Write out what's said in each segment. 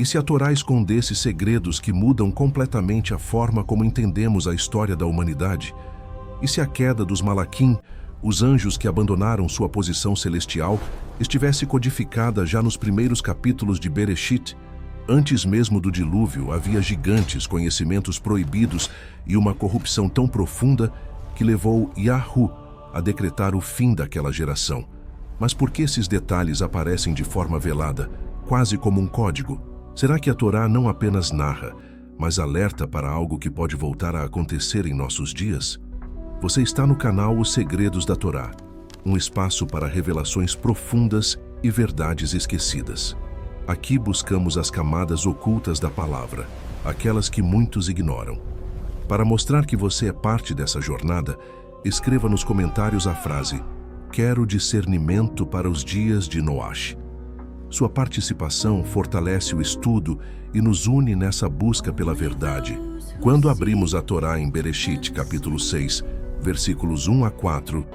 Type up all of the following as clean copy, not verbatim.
E se a Torá escondesse segredos que mudam completamente a forma como entendemos a história da humanidade? E se a queda dos Malaquim, os anjos que abandonaram sua posição celestial, estivesse codificada já nos primeiros capítulos de Bereshit? Antes mesmo do dilúvio, havia gigantes, conhecimentos proibidos e uma corrupção tão profunda que levou Yahu a decretar o fim daquela geração. Mas por que esses detalhes aparecem de forma velada, quase como um código? Será que a Torá não apenas narra, mas alerta para algo que pode voltar a acontecer em nossos dias? Você está no canal Os Segredos da Torá, um espaço para revelações profundas e verdades esquecidas. Aqui buscamos as camadas ocultas da palavra, aquelas que muitos ignoram. Para mostrar que você é parte dessa jornada, escreva nos comentários a frase: "Quero discernimento para os dias de Noach". Sua participação fortalece o estudo e nos une nessa busca pela verdade. Quando abrimos a Torá em Bereshit, capítulo 6, versículos 1 a 4,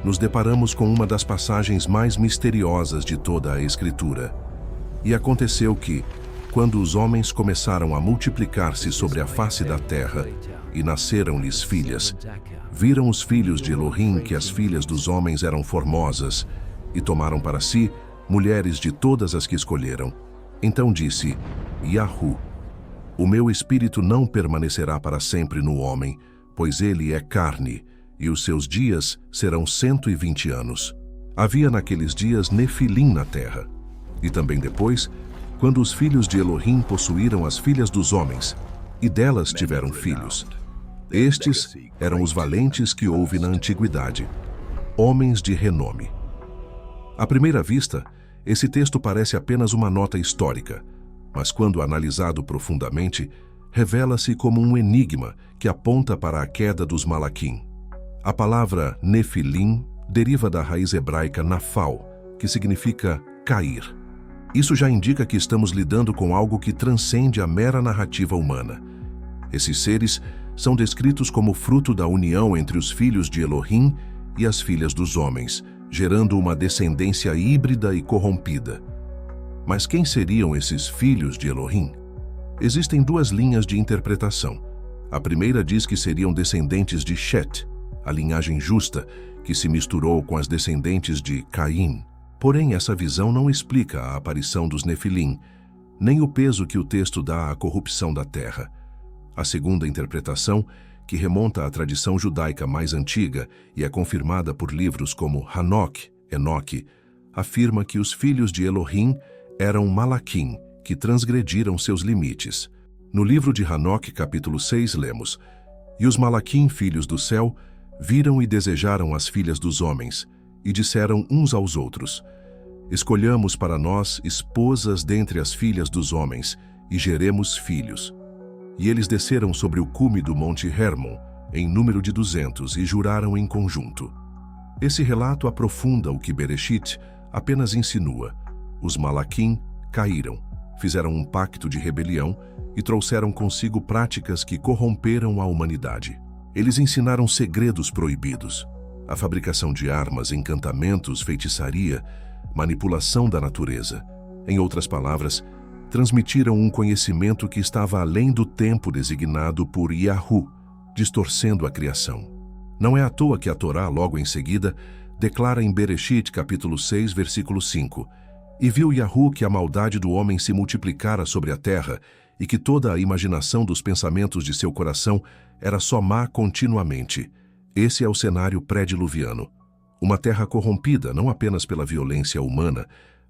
nos deparamos com uma das passagens mais misteriosas de toda a Escritura. E aconteceu que, quando os homens começaram a multiplicar-se sobre a face da terra, e nasceram-lhes filhas, viram os filhos de Elohim que as filhas dos homens eram formosas, e tomaram para si mulheres de todas as que escolheram. Então disse Yahu: "O meu espírito não permanecerá para sempre no homem, pois ele é carne, e os seus dias serão 120 anos. Havia naqueles dias Nefilim na terra. E também depois, quando os filhos de Elohim possuíram as filhas dos homens, e delas tiveram filhos. Estes eram os valentes que houve na antiguidade, homens de renome." À primeira vista, esse texto parece apenas uma nota histórica, mas quando analisado profundamente, revela-se como um enigma que aponta para a queda dos Malaquim. A palavra Nefilim deriva da raiz hebraica nafal, que significa cair. Isso já indica que estamos lidando com algo que transcende a mera narrativa humana. Esses seres são descritos como fruto da união entre os filhos de Elohim e as filhas dos homens, gerando uma descendência híbrida e corrompida. Mas quem seriam esses filhos de Elohim? Existem duas linhas de interpretação. A primeira diz que seriam descendentes de Shet, a linhagem justa, que se misturou com as descendentes de Caim. Porém, essa visão não explica a aparição dos Nefilim, nem o peso que o texto dá à corrupção da terra. A segunda interpretação, que remonta à tradição judaica mais antiga e é confirmada por livros como Hanok, Enoque, afirma que os filhos de Elohim eram Malaquim, que transgrediram seus limites. No livro de Hanok, capítulo 6, lemos: "E os Malaquim, filhos do céu, viram e desejaram as filhas dos homens, e disseram uns aos outros: Escolhamos para nós esposas dentre as filhas dos homens, e geremos filhos. E eles desceram sobre o cume do monte Hermon, em número de 200, e juraram em conjunto." Esse relato aprofunda o que Bereshit apenas insinua. Os Malaquim caíram, fizeram um pacto de rebelião e trouxeram consigo práticas que corromperam a humanidade. Eles ensinaram segredos proibidos: a fabricação de armas, encantamentos, feitiçaria, manipulação da natureza. Em outras palavras, transmitiram um conhecimento que estava além do tempo designado por Yahu, distorcendo a criação. Não é à toa que a Torá, logo em seguida, declara em Bereshit, capítulo 6, versículo 5: "E viu Yahu que a maldade do homem se multiplicara sobre a terra, e que toda a imaginação dos pensamentos de seu coração era só má continuamente." Esse é o cenário pré-diluviano. Uma terra corrompida não apenas pela violência humana,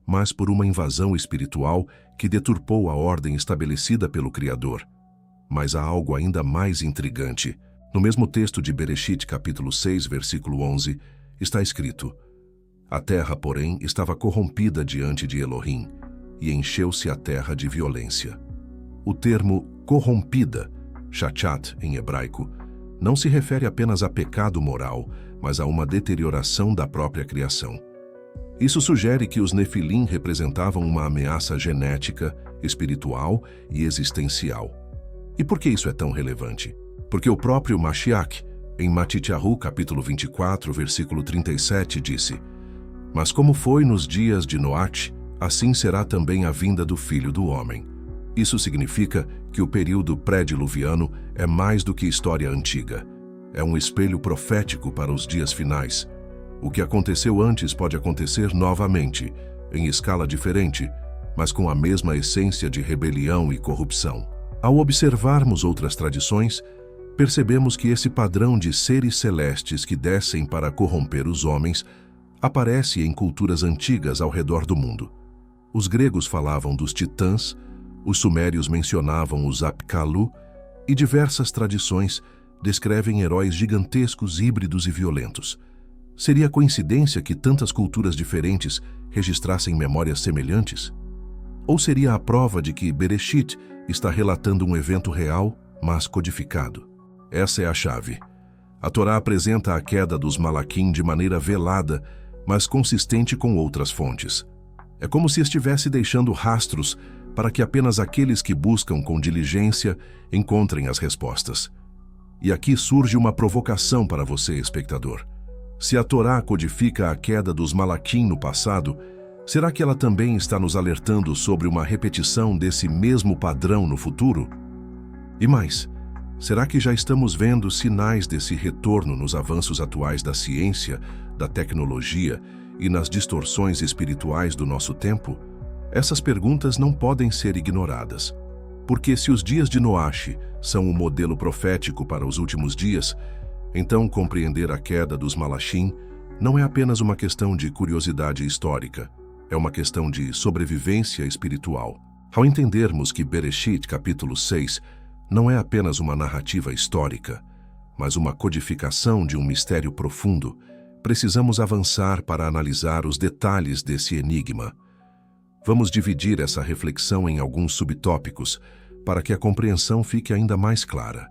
mas por uma invasão espiritual que deturpou a ordem estabelecida pelo Criador. Mas há algo ainda mais intrigante. No mesmo texto de Bereshit, capítulo 6, versículo 11, está escrito: "A terra, porém, estava corrompida diante de Elohim, e encheu-se a terra de violência." O termo corrompida, shachat em hebraico, não se refere apenas a pecado moral, mas a uma deterioração da própria criação. Isso sugere que os Nefilim representavam uma ameaça genética, espiritual e existencial. E por que isso é tão relevante? Porque o próprio Mashiach, em Matityahu, capítulo 24, versículo 37, disse: "Mas como foi nos dias de Noach, assim será também a vinda do Filho do Homem. Isso significa que o período pré-diluviano é mais do que história antiga. É um espelho profético para os dias finais. O que aconteceu antes pode acontecer novamente, em escala diferente, mas com a mesma essência de rebelião e corrupção. Ao observarmos outras tradições, percebemos que esse padrão de seres celestes que descem para corromper os homens aparece em culturas antigas ao redor do mundo. Os gregos falavam dos titãs, os sumérios mencionavam os Apkallu e diversas tradições descrevem heróis gigantescos, híbridos e violentos. Seria coincidência que tantas culturas diferentes registrassem memórias semelhantes? Ou seria a prova de que Bereshit está relatando um evento real, mas codificado? Essa é a chave. A Torá apresenta a queda dos Malaquim de maneira velada, mas consistente com outras fontes. É como se estivesse deixando rastros para que apenas aqueles que buscam com diligência encontrem as respostas. E aqui surge uma provocação para você, espectador. Se a Torá codifica a queda dos Malaquim no passado, será que ela também está nos alertando sobre uma repetição desse mesmo padrão no futuro? E mais, será que já estamos vendo sinais desse retorno nos avanços atuais da ciência, da tecnologia e nas distorções espirituais do nosso tempo? Essas perguntas não podem ser ignoradas. Porque se os dias de Noashi são o modelo profético para os últimos dias, então compreender a queda dos Malachim não é apenas uma questão de curiosidade histórica, é uma questão de sobrevivência espiritual. Ao entendermos que Bereshit, capítulo 6, não é apenas uma narrativa histórica, mas uma codificação de um mistério profundo, precisamos avançar para analisar os detalhes desse enigma. Vamos dividir essa reflexão em alguns subtópicos para que a compreensão fique ainda mais clara.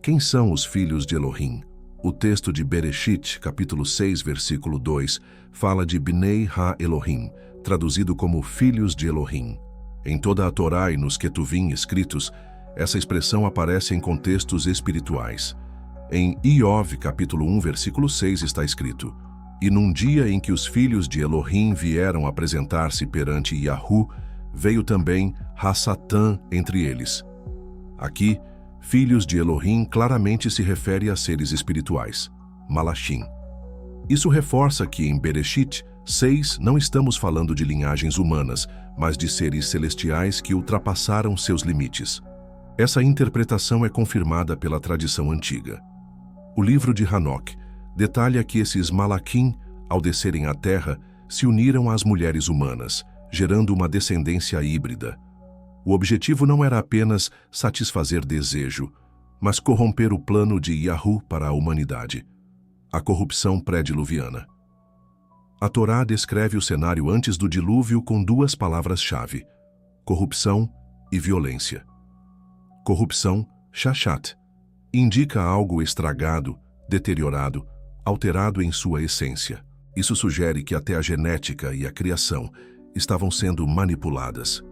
Quem são os filhos de Elohim? O texto de Bereshit, capítulo 6, versículo 2, fala de Bnei Ha-Elohim, traduzido como filhos de Elohim. Em toda a Torá e nos Ketuvim escritos, essa expressão aparece em contextos espirituais. Em Iov, capítulo 1, versículo 6, está escrito: "E num dia em que os filhos de Elohim vieram apresentar-se perante Yahu, veio também Ha-Satã entre eles." Aqui, filhos de Elohim claramente se refere a seres espirituais, Malachim. Isso reforça que em Bereshit 6 não estamos falando de linhagens humanas, mas de seres celestiais que ultrapassaram seus limites. Essa interpretação é confirmada pela tradição antiga. O livro de Hanok detalha que esses Malachim, ao descerem à terra, se uniram às mulheres humanas, gerando uma descendência híbrida. O objetivo não era apenas satisfazer desejo, mas corromper o plano de Yahu para a humanidade, a corrupção pré-diluviana. A Torá descreve o cenário antes do dilúvio com duas palavras-chave: corrupção e violência. Corrupção, shashat, indica algo estragado, deteriorado, alterado em sua essência. Isso sugere que até a genética e a criação estavam sendo manipuladas.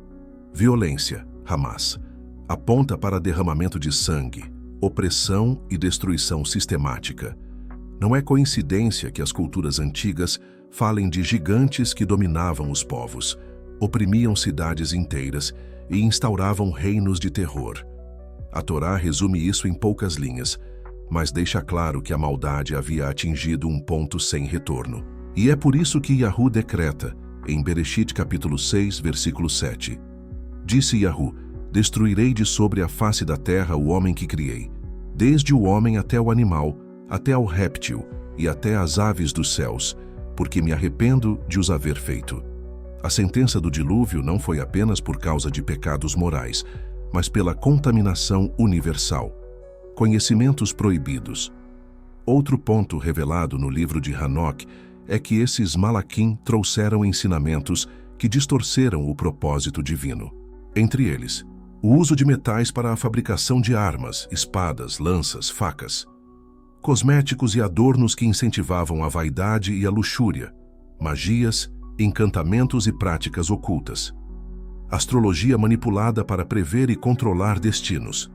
Violência, Hamas, aponta para derramamento de sangue, opressão e destruição sistemática. Não é coincidência que as culturas antigas falem de gigantes que dominavam os povos, oprimiam cidades inteiras e instauravam reinos de terror. A Torá resume isso em poucas linhas, mas deixa claro que a maldade havia atingido um ponto sem retorno. E é por isso que Yahu decreta, em Bereshit capítulo 6, versículo 7, "Disse Yahu, destruirei de sobre a face da terra o homem que criei, desde o homem até o animal, até ao réptil e até as aves dos céus, porque me arrependo de os haver feito." A sentença do dilúvio não foi apenas por causa de pecados morais, mas pela contaminação universal. Conhecimentos proibidos. Outro ponto revelado no livro de Hanok é que esses Malachim trouxeram ensinamentos que distorceram o propósito divino. Entre eles, o uso de metais para a fabricação de armas, espadas, lanças, facas. Cosméticos e adornos que incentivavam a vaidade e a luxúria. Magias, encantamentos e práticas ocultas. Astrologia manipulada para prever e controlar destinos.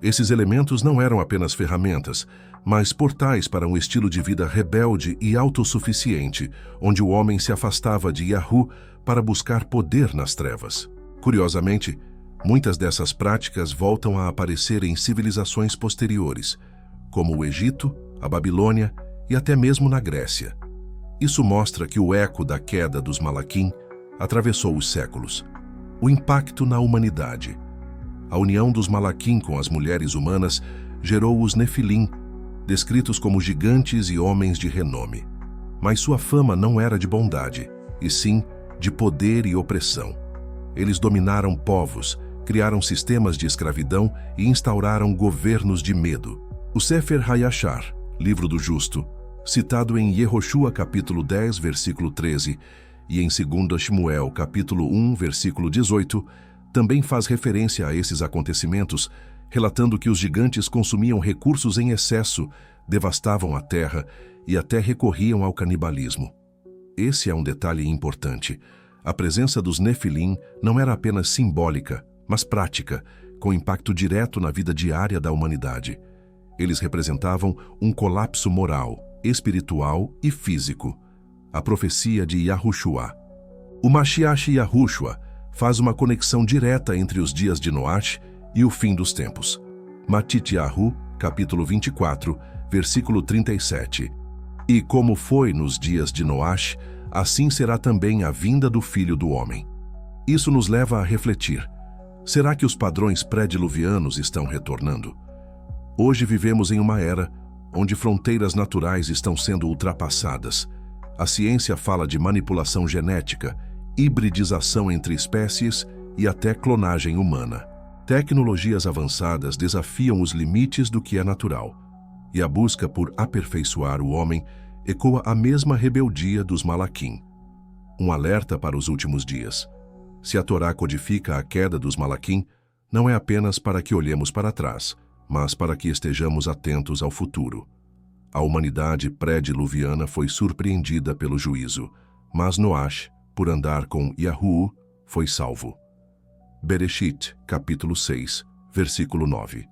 Esses elementos não eram apenas ferramentas, mas portais para um estilo de vida rebelde e autossuficiente, onde o homem se afastava de Yahu para buscar poder nas trevas. Curiosamente, Muitas dessas práticas voltam a aparecer em civilizações posteriores, como o Egito, a Babilônia e até mesmo na Grécia. Isso mostra que o eco da queda dos Malaquim atravessou os séculos. O impacto na humanidade. A união dos Malaquim com as mulheres humanas gerou os Nefilim, descritos como gigantes e homens de renome. Mas sua fama não era de bondade, e sim de poder e opressão. Eles dominaram povos, criaram sistemas de escravidão e instauraram governos de medo. O Sefer Hayashar, livro do justo, citado em Yehoshua capítulo 10, versículo 13, e em 2 Shmuel capítulo 1, versículo 18, também faz referência a esses acontecimentos, relatando que os gigantes consumiam recursos em excesso, devastavam a terra e até recorriam ao canibalismo. Esse é um detalhe importante. A presença dos Nefilim não era apenas simbólica, mas prática, com impacto direto na vida diária da humanidade. Eles representavam um colapso moral, espiritual e físico. A profecia de Yahushua. O Mashiach Yahushua faz uma conexão direta entre os dias de Noach e o fim dos tempos. Matityahu, capítulo 24, versículo 37. E como foi nos dias de Noach, assim será também a vinda do Filho do Homem. Isso nos leva a refletir. Será que os padrões pré-diluvianos estão retornando? Hoje vivemos em uma era onde fronteiras naturais estão sendo ultrapassadas. A ciência fala de manipulação genética, hibridização entre espécies e até clonagem humana. Tecnologias avançadas desafiam os limites do que é natural, e a busca por aperfeiçoar o homem ecoa a mesma rebeldia dos Malaquim. Um alerta para os últimos dias. Se a Torá codifica a queda dos Malaquim, não é apenas para que olhemos para trás, mas para que estejamos atentos ao futuro. A humanidade pré-diluviana foi surpreendida pelo juízo, mas Noach, por andar com Yahu, foi salvo. Bereshit, capítulo 6, versículo 9.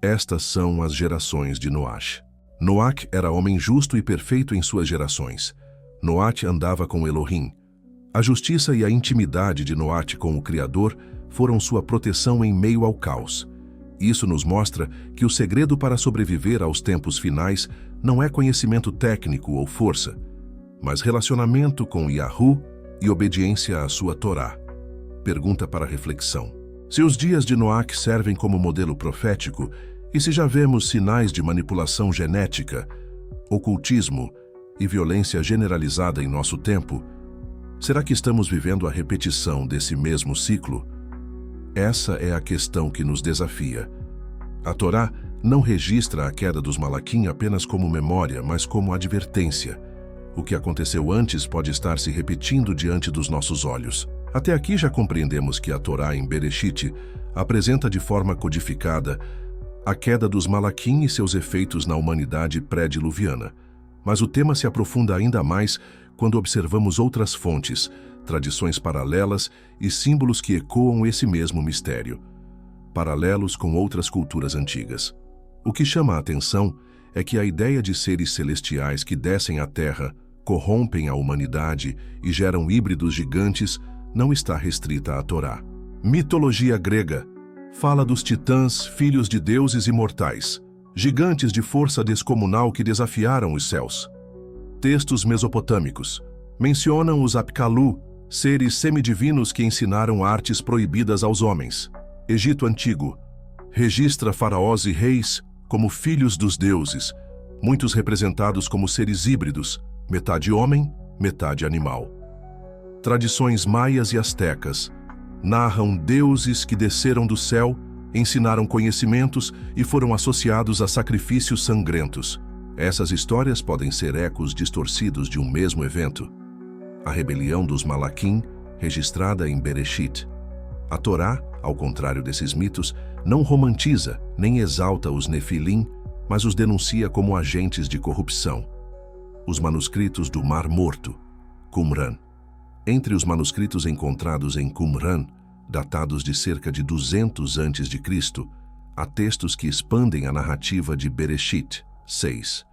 Estas são as gerações de Noach. Noach era homem justo e perfeito em suas gerações. Noach andava com Elohim. A justiça e a intimidade de Noach com o Criador foram sua proteção em meio ao caos. Isso nos mostra que o segredo para sobreviver aos tempos finais não é conhecimento técnico ou força, mas relacionamento com Yahu e obediência à sua Torá. Pergunta para reflexão. Se os dias de Noach servem como modelo profético, e se já vemos sinais de manipulação genética, ocultismo e violência generalizada em nosso tempo, será que estamos vivendo a repetição desse mesmo ciclo? Essa é a questão que nos desafia. A Torá não registra a queda dos Malaquim apenas como memória, mas como advertência. O que aconteceu antes pode estar se repetindo diante dos nossos olhos. Até aqui já compreendemos que a Torá em Bereshit apresenta de forma codificada a queda dos Malaquim e seus efeitos na humanidade pré-diluviana. Mas o tema se aprofunda ainda mais quando observamos outras fontes, tradições paralelas e símbolos que ecoam esse mesmo mistério, paralelos com outras culturas antigas. O que chama a atenção é que a ideia de seres celestiais que descem à Terra, corrompem a humanidade e geram híbridos gigantes não está restrita à Torá. Mitologia grega fala dos titãs, filhos de deuses imortais, gigantes de força descomunal que desafiaram os céus. Textos mesopotâmicos mencionam os Apkalu, seres semidivinos que ensinaram artes proibidas aos homens. Egito Antigo registra faraós e reis como filhos dos deuses, muitos representados como seres híbridos, metade homem, metade animal. Tradições maias e astecas narram deuses que desceram do céu, ensinaram conhecimentos e foram associados a sacrifícios sangrentos. Essas histórias podem ser ecos distorcidos de um mesmo evento. A rebelião dos Malaquim, registrada em Bereshit. A Torá, ao contrário desses mitos, não romantiza nem exalta os Nefilim, mas os denuncia como agentes de corrupção. Os manuscritos do Mar Morto, Qumran. Entre os manuscritos encontrados em Qumran, datados de cerca de 200 a.C., há textos que expandem a narrativa de Bereshit 6.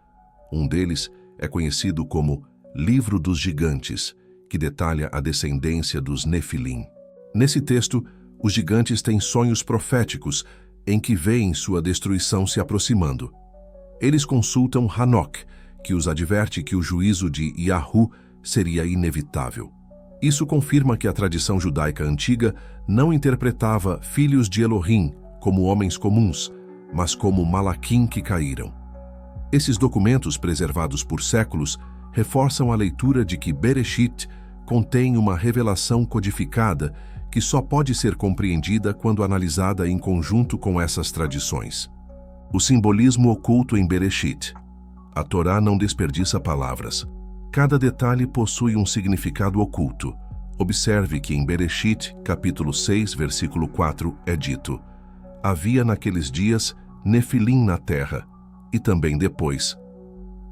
Um deles é conhecido como Livro dos Gigantes, que detalha a descendência dos Nefilim. Nesse texto, Os gigantes têm sonhos proféticos em que veem sua destruição se aproximando. Eles consultam Hanok, que os adverte que o juízo de Yahu seria inevitável. Isso confirma que a tradição judaica antiga não interpretava filhos de Elohim como homens comuns, mas como Malaquim que caíram. Esses documentos, preservados por séculos, reforçam a leitura de que Bereshit contém uma revelação codificada que só pode ser compreendida quando analisada em conjunto com essas tradições. O simbolismo oculto em Bereshit. A Torá não desperdiça palavras. Cada detalhe possui um significado oculto. Observe que em Bereshit, capítulo 6, versículo 4, é dito: havia naqueles dias Nefilim na terra, e também depois.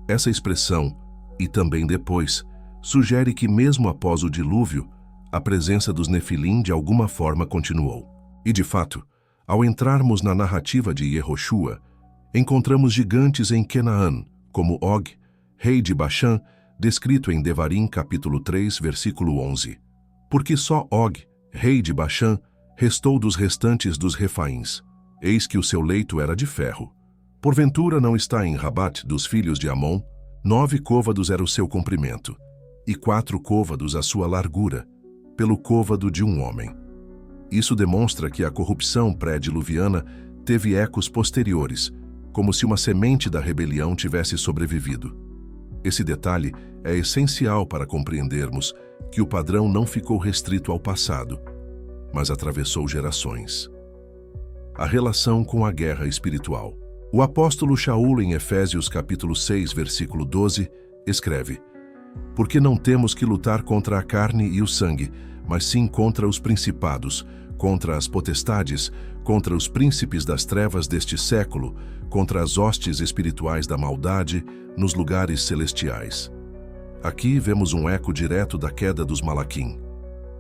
Essa expressão, e também depois, sugere que mesmo após o dilúvio, a presença dos Nefilim de alguma forma continuou. E de fato, ao entrarmos na narrativa de Yehoshua, encontramos gigantes em Canaã, como Og, rei de Baxã, descrito em Devarim capítulo 3, versículo 11. Porque só Og, rei de Baxã, restou dos restantes dos Refaíns. Eis que o seu leito era de ferro. Porventura não está em Rabat dos filhos de Amon? 9 côvados era o seu comprimento, e 4 côvados a sua largura, pelo côvado de um homem. Isso demonstra que a corrupção pré-diluviana teve ecos posteriores, como se uma semente da rebelião tivesse sobrevivido. Esse detalhe é essencial para compreendermos que o padrão não ficou restrito ao passado, mas atravessou gerações. A relação com a guerra espiritual. O apóstolo Shaul, em Efésios capítulo 6, versículo 12, escreve: porque não temos que lutar contra a carne e o sangue, mas sim contra os principados, contra as potestades, contra os príncipes das trevas deste século, contra as hostes espirituais da maldade nos lugares celestiais. Aqui vemos um eco direto da queda dos Malaquim.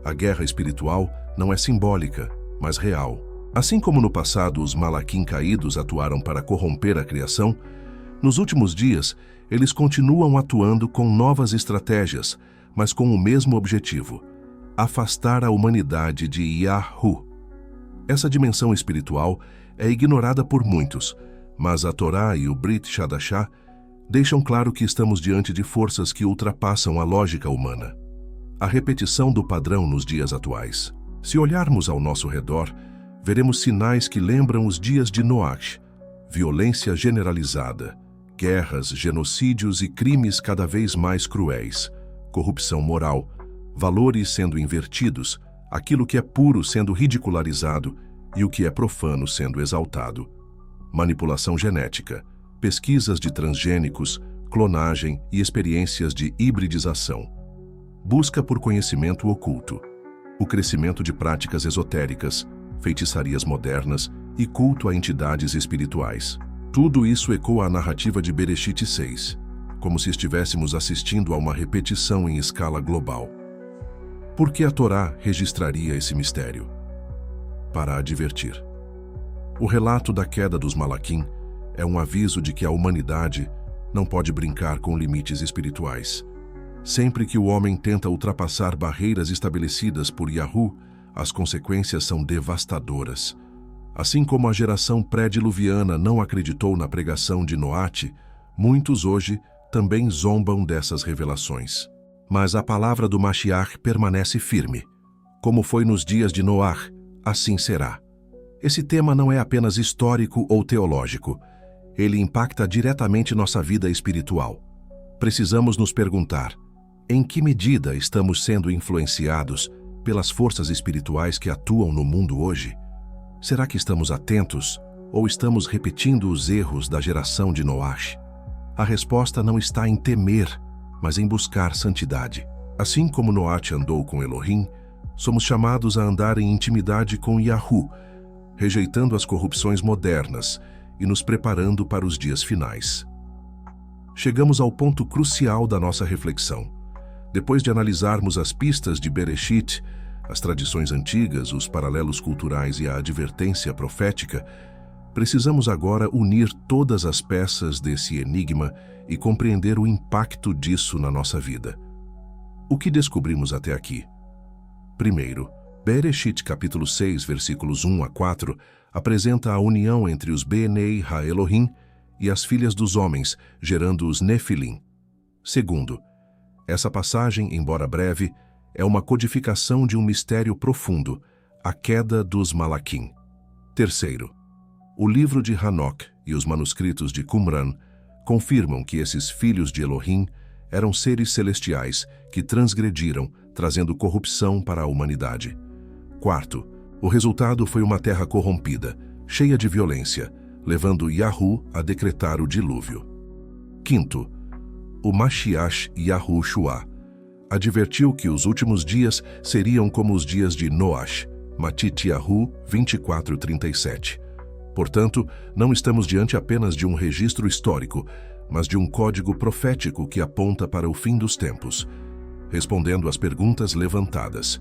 A guerra espiritual não é simbólica, mas real. Assim como no passado os Malaquim caídos atuaram para corromper a criação, nos últimos dias eles continuam atuando com novas estratégias, mas com o mesmo objetivo: afastar a humanidade de Yahu. Essa dimensão espiritual é ignorada por muitos, mas a Torá e o Brit Chadashah deixam claro que estamos diante de forças que ultrapassam a lógica humana. A repetição do padrão nos dias atuais. Se olharmos ao nosso redor, veremos sinais que lembram os dias de Noach: violência generalizada, guerras, genocídios e crimes cada vez mais cruéis, corrupção moral, valores sendo invertidos, aquilo que é puro sendo ridicularizado e o que é profano sendo exaltado. Manipulação genética, pesquisas de transgênicos, clonagem e experiências de hibridização. Busca por conhecimento oculto. O crescimento de práticas esotéricas, feitiçarias modernas e culto a entidades espirituais. Tudo isso ecoa a narrativa de Bereshit 6, como se estivéssemos assistindo a uma repetição em escala global. Por que a Torá registraria esse mistério? Para advertir. O relato da queda dos Malaquim é um aviso de que a humanidade não pode brincar com limites espirituais. Sempre que o homem tenta ultrapassar barreiras estabelecidas por Yahu, as consequências são devastadoras. Assim como a geração pré-diluviana não acreditou na pregação de Noate, muitos hoje também zombam dessas revelações. Mas a palavra do Mashiach permanece firme. Como foi nos dias de Noar, assim será. Esse tema não é apenas histórico ou teológico. Ele impacta diretamente nossa vida espiritual. Precisamos nos perguntar: em que medida estamos sendo influenciados pelas forças espirituais que atuam no mundo hoje? Será que estamos atentos ou estamos repetindo os erros da geração de Noach? A resposta não está em temer, mas em buscar santidade. Assim como Noach andou com Elohim, somos chamados a andar em intimidade com Yahu, rejeitando as corrupções modernas e nos preparando para os dias finais. Chegamos ao ponto crucial da nossa reflexão. Depois de analisarmos as pistas de Bereshit, as tradições antigas, os paralelos culturais e a advertência profética, precisamos agora unir todas as peças desse enigma e compreender o impacto disso na nossa vida. O que descobrimos até aqui? Primeiro, Bereshit capítulo 6, versículos 1 a 4, apresenta a união entre os Benei Ha-Elohim e as filhas dos homens, gerando os Nefilim. Segundo, essa passagem, embora breve, é uma codificação de um mistério profundo, a queda dos Malaquim. Terceiro, o livro de Hanok e os manuscritos de Qumran confirmam que esses filhos de Elohim eram seres celestiais que transgrediram, trazendo corrupção para a humanidade. Quarto, o resultado foi uma terra corrompida, cheia de violência, levando Yahu a decretar o dilúvio. Quinto, o Mashiach Yahushua advertiu que os últimos dias seriam como os dias de Noach, Matityahu 24:37. Portanto, não estamos diante apenas de um registro histórico, mas de um código profético que aponta para o fim dos tempos, respondendo às perguntas levantadas.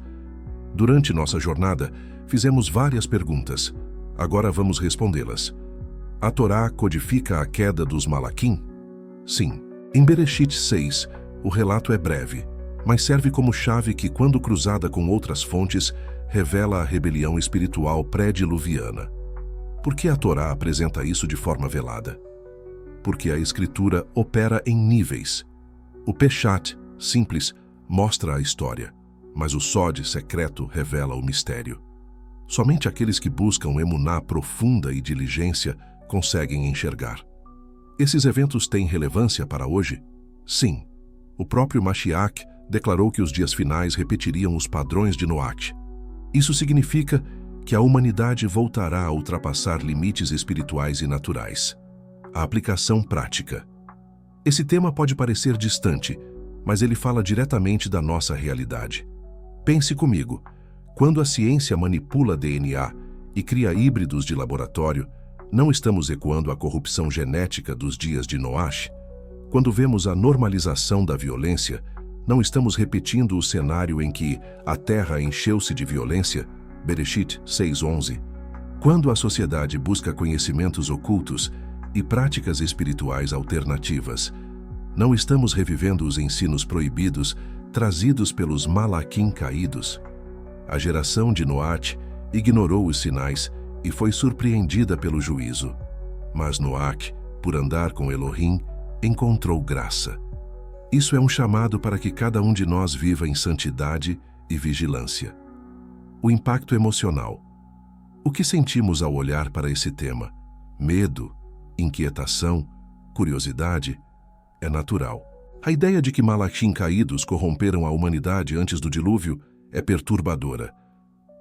Durante nossa jornada, fizemos várias perguntas. Agora vamos respondê-las. A Torá codifica a queda dos Malaquim? Sim. Em Bereshit 6, o relato é breve, mas serve como chave que, quando cruzada com outras fontes, revela a rebelião espiritual pré-diluviana. Por que a Torá apresenta isso de forma velada? Porque a Escritura opera em níveis. O Peshat, simples, mostra a história, mas o Sod, secreto, revela o mistério. Somente aqueles que buscam emuná profunda e diligência conseguem enxergar. Esses eventos têm relevância para hoje? Sim. O próprio Mashiach declarou que os dias finais repetiriam os padrões de Noach. Isso significa que a humanidade voltará a ultrapassar limites espirituais e naturais. A aplicação prática. Esse tema pode parecer distante, mas ele fala diretamente da nossa realidade. Pense comigo, quando a ciência manipula DNA e cria híbridos de laboratório, não estamos ecoando a corrupção genética dos dias de Noach? Quando vemos a normalização da violência, não estamos repetindo o cenário em que a terra encheu-se de violência? Bereshit 6:11. Quando a sociedade busca conhecimentos ocultos e práticas espirituais alternativas, não estamos revivendo os ensinos proibidos trazidos pelos Malaquim caídos? A geração de Noach ignorou os sinais e foi surpreendida pelo juízo. Mas Noach, por andar com Elohim, encontrou graça. Isso é um chamado para que cada um de nós viva em santidade e vigilância. O impacto emocional. O que sentimos ao olhar para esse tema? Medo, inquietação, curiosidade? É natural. A ideia de que Malaquim caídos corromperam a humanidade antes do dilúvio é perturbadora.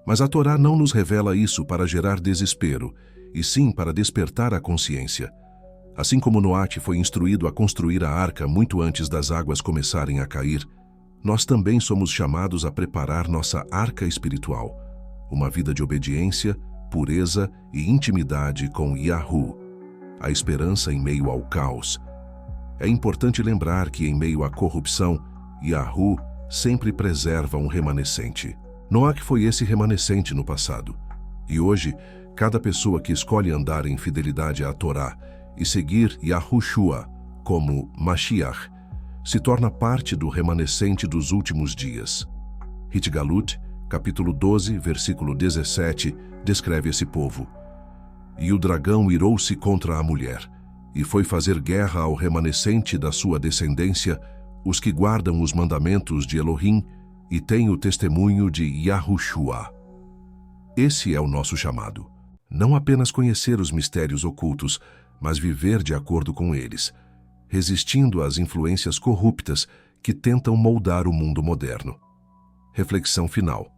Mas a Torá não nos revela isso para gerar desespero, e sim para despertar a consciência. Assim como Noach foi instruído a construir a arca muito antes das águas começarem a cair, nós também somos chamados a preparar nossa arca espiritual, uma vida de obediência, pureza e intimidade com Yahu, a esperança em meio ao caos. É importante lembrar que, em meio à corrupção, Yahu sempre preserva um remanescente. Noach foi esse remanescente no passado. E hoje, cada pessoa que escolhe andar em fidelidade à Torá e seguir Yahushua como Mashiach, se torna parte do remanescente dos últimos dias. Hitgalut, capítulo 12, versículo 17, descreve esse povo. E o dragão irou-se contra a mulher, e foi fazer guerra ao remanescente da sua descendência, os que guardam os mandamentos de Elohim e têm o testemunho de Yahushua. Esse é o nosso chamado. Não apenas conhecer os mistérios ocultos, mas viver de acordo com eles, resistindo às influências corruptas que tentam moldar o mundo moderno. Reflexão final.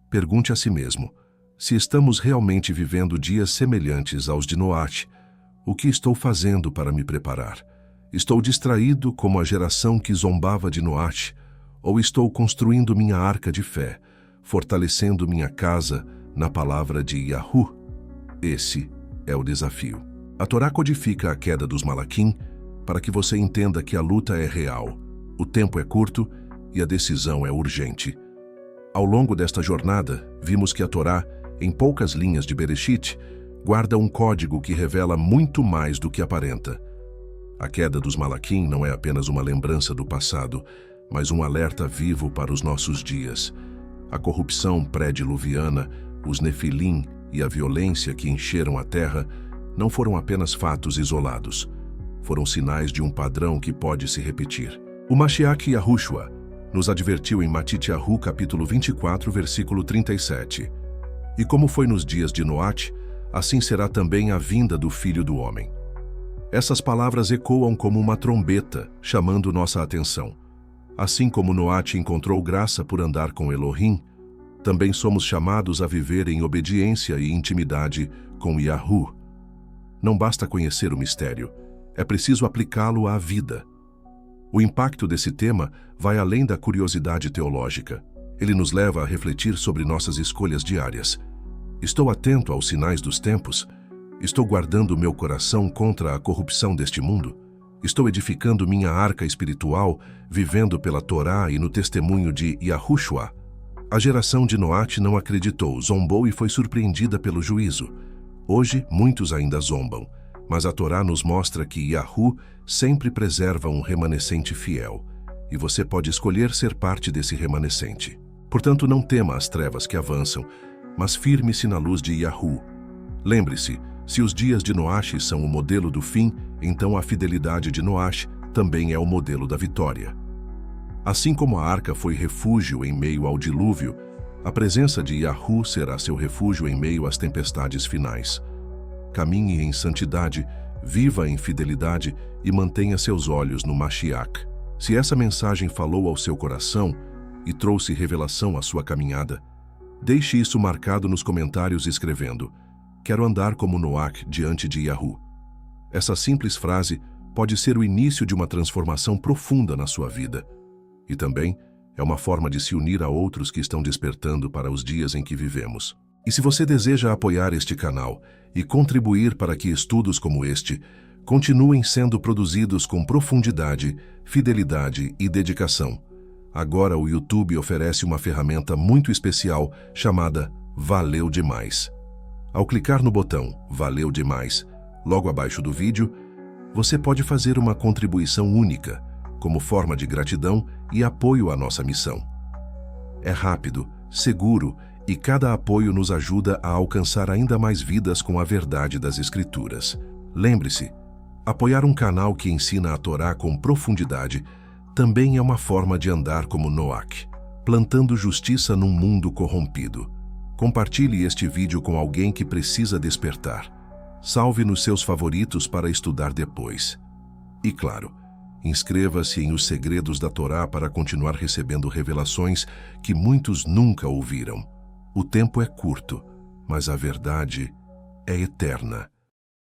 Pergunte a si mesmo, se estamos realmente vivendo dias semelhantes aos de Noach, o que estou fazendo para me preparar? Estou distraído como a geração que zombava de Noach, ou estou construindo minha arca de fé, fortalecendo minha casa na palavra de Yahu? Esse é o desafio. A Torá codifica a queda dos Malaquim para que você entenda que a luta é real, o tempo é curto e a decisão é urgente. Ao longo desta jornada, vimos que a Torá, em poucas linhas de Bereshit, guarda um código que revela muito mais do que aparenta. A queda dos Malaquim não é apenas uma lembrança do passado, mas um alerta vivo para os nossos dias. A corrupção pré-diluviana, os Nefilim e a violência que encheram a terra não foram apenas fatos isolados. Foram sinais de um padrão que pode se repetir. O Mashiach Yahushua nos advertiu em Matityahu, capítulo 24, versículo 37. E como foi nos dias de Noate, assim será também a vinda do Filho do Homem. Essas palavras ecoam como uma trombeta, chamando nossa atenção. Assim como Noate encontrou graça por andar com Elohim, também somos chamados a viver em obediência e intimidade com Yahu. Não basta conhecer o mistério, é preciso aplicá-lo à vida. O impacto desse tema vai além da curiosidade teológica. Ele nos leva a refletir sobre nossas escolhas diárias. Estou atento aos sinais dos tempos? Estou guardando meu coração contra a corrupção deste mundo? Estou edificando minha arca espiritual, vivendo pela Torá e no testemunho de Yahushua? A geração de Noate não acreditou, zombou e foi surpreendida pelo juízo. Hoje, muitos ainda zombam, mas a Torá nos mostra que Yahu sempre preserva um remanescente fiel, e você pode escolher ser parte desse remanescente. Portanto, não tema as trevas que avançam, mas firme-se na luz de Yahu. Lembre-se, se os dias de Noache são o modelo do fim, então a fidelidade de Noache também é o modelo da vitória. Assim como a arca foi refúgio em meio ao dilúvio, a presença de Yahu será seu refúgio em meio às tempestades finais. Caminhe em santidade, viva em fidelidade e mantenha seus olhos no Mashiach. Se essa mensagem falou ao seu coração e trouxe revelação à sua caminhada, deixe isso marcado nos comentários escrevendo: "Quero andar como Noach diante de Yahu." Essa simples frase pode ser o início de uma transformação profunda na sua vida. E também é uma forma de se unir a outros que estão despertando para os dias em que vivemos. E se você deseja apoiar este canal e contribuir para que estudos como este continuem sendo produzidos com profundidade, fidelidade e dedicação, agora o YouTube oferece uma ferramenta muito especial chamada Valeu Demais. Ao clicar no botão Valeu Demais, logo abaixo do vídeo, você pode fazer uma contribuição única, como forma de gratidão e apoio à nossa missão. É rápido, seguro e cada apoio nos ajuda a alcançar ainda mais vidas com a verdade das Escrituras. Lembre-se, apoiar um canal que ensina a Torá com profundidade também é uma forma de andar como Noach, plantando justiça num mundo corrompido. Compartilhe este vídeo com alguém que precisa despertar. Salve nos seus favoritos para estudar depois. E claro, inscreva-se em Os Segredos da Torá para continuar recebendo revelações que muitos nunca ouviram. O tempo é curto, mas a verdade é eterna.